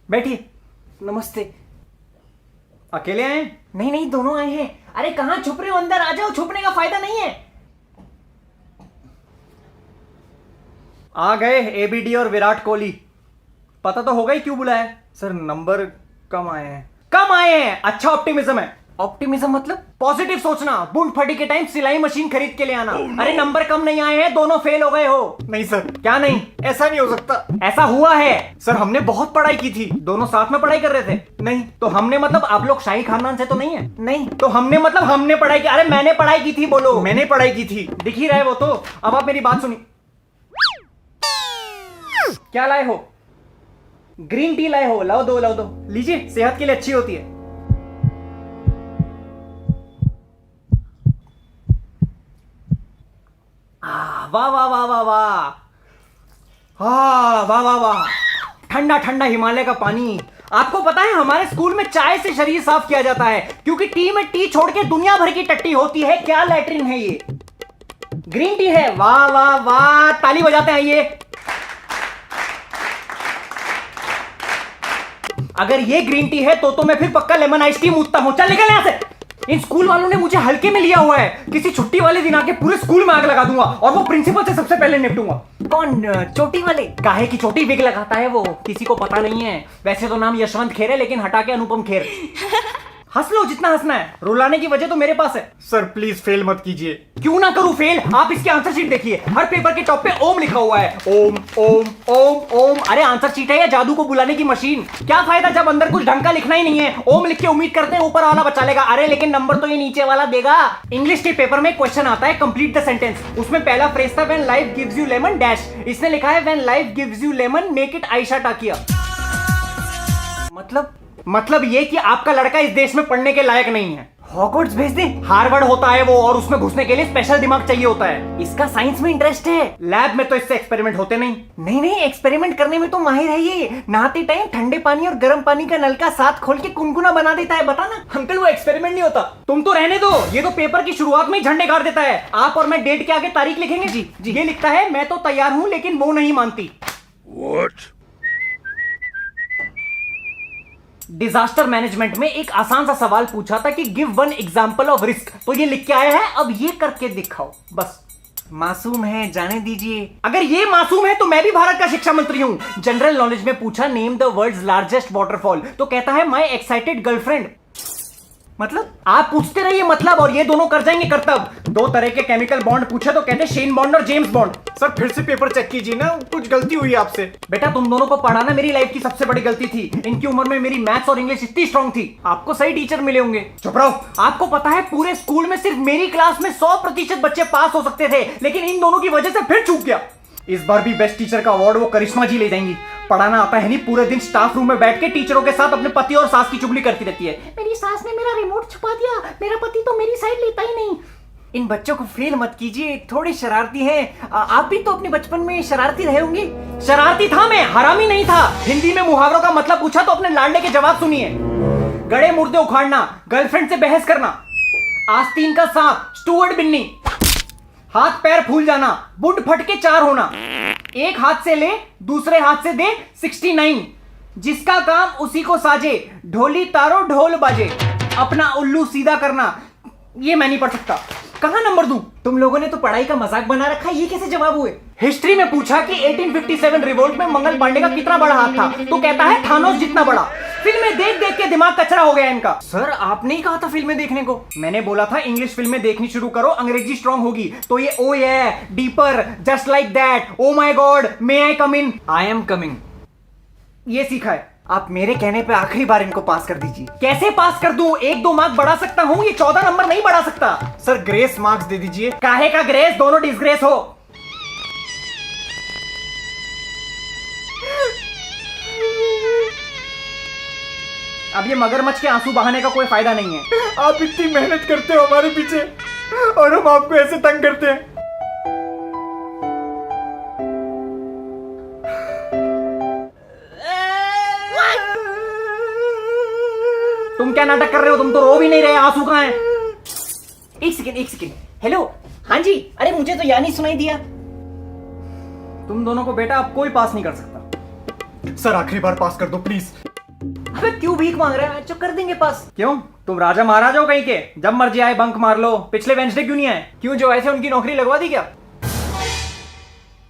बैठिए। नमस्ते। अकेले आए? नहीं नहीं, दोनों आए हैं। अरे कहाँ छुप रहे हो, अंदर आ जाओ, छुपने का फायदा नहीं है। आ गए एबीडी और विराट कोहली। पता तो होगा ही क्यों बुलाया। सर नंबर कम आए हैं। कम आए हैं, अच्छा ऑप्टिमिज्म है। ऑप्टिमिज्म मतलब पॉजिटिव सोचना। बूंद फटी के टाइम सिलाई मशीन खरीद के ले आना। अरे नंबर कम नहीं आए हैं, दोनों फेल हो गए हो। नहीं सर। क्या नहीं? ऐसा नहीं हो सकता। ऐसा हुआ है सर, हमने बहुत पढ़ाई की थी। दोनों साथ में पढ़ाई कर रहे थे। नहीं तो हमने मतलब आप लोग शाही खानदान से तो नहीं है? नहीं तो हमने मतलब हमने पढ़ाई की। अरे मैंने पढ़ाई की थी बोलो। मैंने पढ़ाई की थी, दिख ही रहा है वो तो। अब आप मेरी बात सुनिए। क्या लाए हो? ग्रीन टी लाए हो? लाओ दो, लाओ दो। लीजिए, सेहत के लिए अच्छी होती है। वाह वाह वाह वाह वाह। हाँ वाह वाह वाह। ठंडा ठंडा हिमालय का पानी। आपको पता है हमारे स्कूल में चाय से शरीर साफ किया जाता है, क्योंकि टी में टी छोड़ के दुनिया भर की टट्टी होती है। क्या लैट्रिन है ये? ग्रीन टी है। वाह वाह वाह, ताली बजाते हैं ये। अगर ये ग्रीन टी है तो मैं फिर पक्का लेमन आइस टी मूतता हूं। चल निकल यहां से। इन स्कूल वालों ने मुझे हल्के में लिया हुआ है। किसी छुट्टी वाले दिन आके पूरे स्कूल में आग लगा दूंगा और वो प्रिंसिपल से सबसे पहले निपटूंगा। कौन? चोटी वाले? काहे की चोटी? विग लगाता है वो, किसी को पता नहीं है। वैसे तो नाम यशवंत खेर है, लेकिन हटा के अनुपम खेर। हंस लो जितना हंसना है, रुलाने की वजह तो मेरे पास है। सर प्लीज फेल मत कीजिए। क्यों ना करूं फेल? आप इसकी आंसर शीट देखिए, हर पेपर के टॉप पे ओम लिखा हुआ है। ओम ओम ओम ओम। अरे आंसर शीट है या जादू को बुलाने की मशीन? क्या फायदा जब अंदर कुछ ढंग का लिखना ही नहीं है। ओम लिख के उम्मीद करते हैं ऊपर वाला बचा लेगा। अरे लेकिन नंबर तो ये नीचे वाला देगा। इंग्लिश के पेपर में क्वेश्चन आता है कंप्लीट द सेंटेंस। उसमें पहला फ्रेज था when life gives you lemon dash. इसने लिखा है when life gives you lemon make it Ayesha Takia. मतलब ये कि आपका लड़का इस देश में पढ़ने के लायक नहीं है। हॉगवर्ट्स भेज दे। हार्वर्ड होता है वो, और उसमें घुसने के लिए स्पेशल दिमाग चाहिए होता है। इसका साइंस में इंटरेस्ट है। लैब में तो इससे एक्सपेरिमेंट होते नहीं। नहीं एक्सपेरिमेंट करने में तो माहिर है ये। नहाते टाइम ठंडे पानी और गर्म पानी का नलका साथ खोल के गुनगुना बना देता है। बताना अंकल, वो एक्सपेरिमेंट नहीं होता। तुम तो रहने दो, ये तो पेपर की शुरुआत में ही झंडे गाड़ देता है। आप और मैं डेट के आगे तारीख लिखेंगे। जी ये लिखता है मैं तो तैयार हूं लेकिन वो नहीं मानती। डिजास्टर मैनेजमेंट में एक आसान सा सवाल पूछा था कि give one example of risk, तो ये लिख के आया है। अब ये करके दिखाओ। बस मासूम है, जाने दीजिए। अगर ये मासूम है तो मैं भी भारत का शिक्षा मंत्री हूं। जनरल नॉलेज में पूछा name the world's largest waterfall, तो कहता है माय एक्साइटेड गर्लफ्रेंड। मतलब आप पूछते रहिए मतलब, और ये दोनों कर जाएंगे करतब। दो तरह के केमिकल बॉन्ड पूछे तो कहते शेन बॉन्ड और जेम्स बॉन्ड। सर फिर से पेपर चेक कीजिए ना, कुछ गलती हुई आपसे। बेटा तुम दोनों को पढ़ाना मेरी लाइफ की सबसे बड़ी गलती थी। इनकी उम्र में मेरी मैथ्स और इंग्लिश इतनी स्ट्रांग थी। आपको सही टीचर मिले होंगे। चुप रहो। आपको पता है पूरे स्कूल में सिर्फ मेरी क्लास में 100% बच्चे पास हो सकते थे, लेकिन इन दोनों की वजह से फिर चूक गया। इस बार भी बेस्ट टीचर का अवार्ड वो करिश्मा जी ले जाएंगी। पढ़ाना आता है नहीं, पूरे दिन स्टाफ रूम में बैठ के टीचरों के साथ अपने पति और सास की चुगली करती रहती है। मेरी सास ने मेरा रिमोट छुपा दिया, मेरा पति तो मेरी साइड लेता ही नहीं। इन बच्चों को फेल मत कीजिए, थोड़े शरारती हैं। आप भी तो अपने बचपन में शरारती रहे होंगे। शरारती था मैं, हरामी नहीं था। हिंदी में मुहावरों का मतलब पूछा तो अपने लाडले के जवाब सुनिए। गड़े मुर्दे उखाड़ना, गर्लफ्रेंड से बहस करना, आस्तीन का सांप, स्टूवर्ड बिन्नी, हाथ पैर फूल जाना, बुंड फट के 4 होना, एक हाथ से ले दूसरे हाथ से दे 69, जिसका काम उसी को साजे, ढोली तारो ढोल बाजे, अपना उल्लू सीधा करना। ये मैं नहीं पढ़ सकता, कहां नंबर दूं? तुम लोगों ने तो पढ़ाई का मजाक बना रखा है, ये कैसे जवाब हुए? हिस्ट्री में पूछा कि 1857 रिवोल्ट में मंगल पांडे का कितना बड़ा हाथ था, तो कहता है थानोस जितना बड़ा। फिल्में देख देख के दिमाग कचरा हो गया इनका। सर आपने ही कहा था फिल्में देखने को। मैंने बोला था इंग्लिश फिल्में देखनी शुरू करो, अंग्रेजी स्ट्रांग होगी। तो ये ओ ये, deeper, just like that, oh my God, may I come in, I am coming, ये सीखा है। आप मेरे कहने पे आखिरी बार इनको पास कर दीजिए। कैसे पास कर दूं? 1-2 मार्क बढ़ा सकता हूं, ये 14 नंबर नहीं बढ़ा सकता। सर ग्रेस मार्क्स दे दीजिए। काहे का ग्रेस? दोनों डिसग्रेस हो। अब ये मगरमच्छ के आंसू बहाने का कोई फायदा नहीं है। आप इतनी मेहनत करते हो हमारे पीछे और हम आपको ऐसे तंग करते हैं। तुम क्या नाटक कर रहे हो? तुम तो रो भी नहीं रहे, आंसू कहां हैं? एक सेकेंड। हेलो, हाँ जी। अरे मुझे तो यानी सुनाई दिया। तुम दोनों को बेटा अब कोई पास नहीं कर सकता। सर आखिरी बार पास कर दो प्लीज। अबे क्यों भीख मांग रहा है? कर देंगे पास। क्यों, तुम राजा महाराजा हो कहीं के? जब मर्जी आए बंक मार लो। पिछले वेंसडे क्यों नहीं आए? क्यों, जो ऐसे उनकी नौकरी लगवा दी क्या?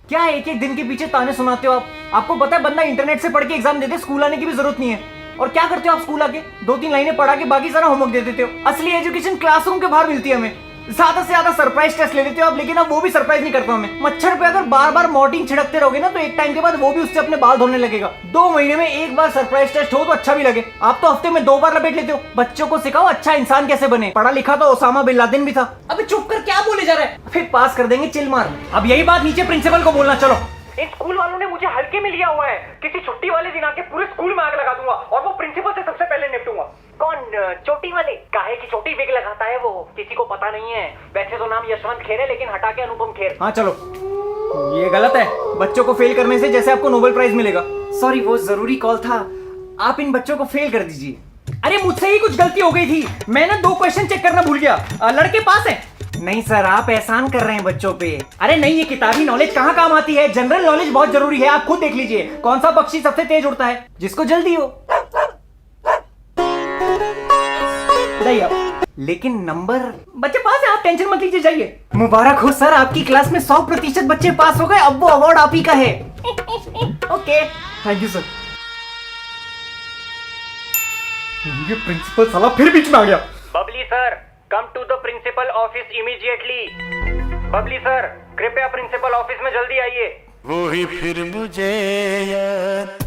क्या एक एक दिन के पीछे ताने सुनाते हो आप? आपको पता है बंदा इंटरनेट से पढ़ के एग्जाम देते, स्कूल आने की भी जरूरत नहीं है। और क्या करते हो आप स्कूल आके? 2-3 लाइनें पढ़ा के बाकी सारा होमवर्क दे देते हो। असली एजुकेशन क्लासरूम के बाहर मिलती है हमें। ज्यादा से ज्यादा सरप्राइज टेस्ट ले लेते हो आप, लेकिन अब वो भी सरप्राइज नहीं करता हमें। मच्छर पे अगर बार बार मॉर्टिन छिड़कते रहोगे ना, तो एक टाइम के बाद वो भी उससे अपने बाल धोने लगेगा। 2 महीने में एक बार सरप्राइज टेस्ट हो तो अच्छा भी लगे। आप तो हफ्ते में 2 बार लपेट लेते हो। बच्चों को सिखाओ अच्छा इंसान कैसे बने। पढ़ा लिखा तो ओसामा बिन लादेन भी था। अबे चुप कर, क्या बोले जा रहा है? फिर पास कर देंगे चिल मार। अब यही बात नीचे प्रिंसिपल को बोलना। चलो, इन स्कूल वालों ने मुझे हल्के में लिया हुआ है। किसी छुट्टी वाले दिन आके पूरे स्कूल में आग लगा दूंगा और वो प्रिंसिपल से सबसे पहले निपटूंगा। कौन? चोटी वाले? काहे की चोटी विग लगाता है वो, किसी को पता नहीं है। वैसे तो नाम यशवंत खेर है, लेकिन हटा के अनुपम खेर। हाँ चलो, ये गलत है। बच्चों को फेल करने से जैसे आपको नोबेल प्राइज मिलेगा। सॉरी, वो जरूरी कॉल था। आप इन बच्चों को फेल कर दीजिए। अरे मुझसे ही कुछ गलती हो गई थी। मैं ना 2 क्वेश्चन चेक करना भूल गया। लड़के पास है? नहीं सर, आप एहसान कर रहे हैं बच्चों पे। अरे नहीं, ये किताबी नॉलेज कहाँ काम आती है? जनरल नॉलेज बहुत जरूरी है। आप खुद देख लीजिए, कौन सा पक्षी सबसे तेज उड़ता है? जिसको जल्दी हो। लेकिन नंबर बच्चे पास है, आप टेंशन मत लीजिए, जाइए। मुबारक हो सर, आपकी क्लास में 100% बच्चे पास हो गए। अब वो अवार्ड आप ही का है। Okay, thank you sir. ये प्रिंसिपल साला फिर बीच में आ गया। Babli sir, come to the principal office immediately. Babli sir, कृपया प्रिंसिपल ऑफिस में जल्दी आइए। वो ही फिर मुझे यार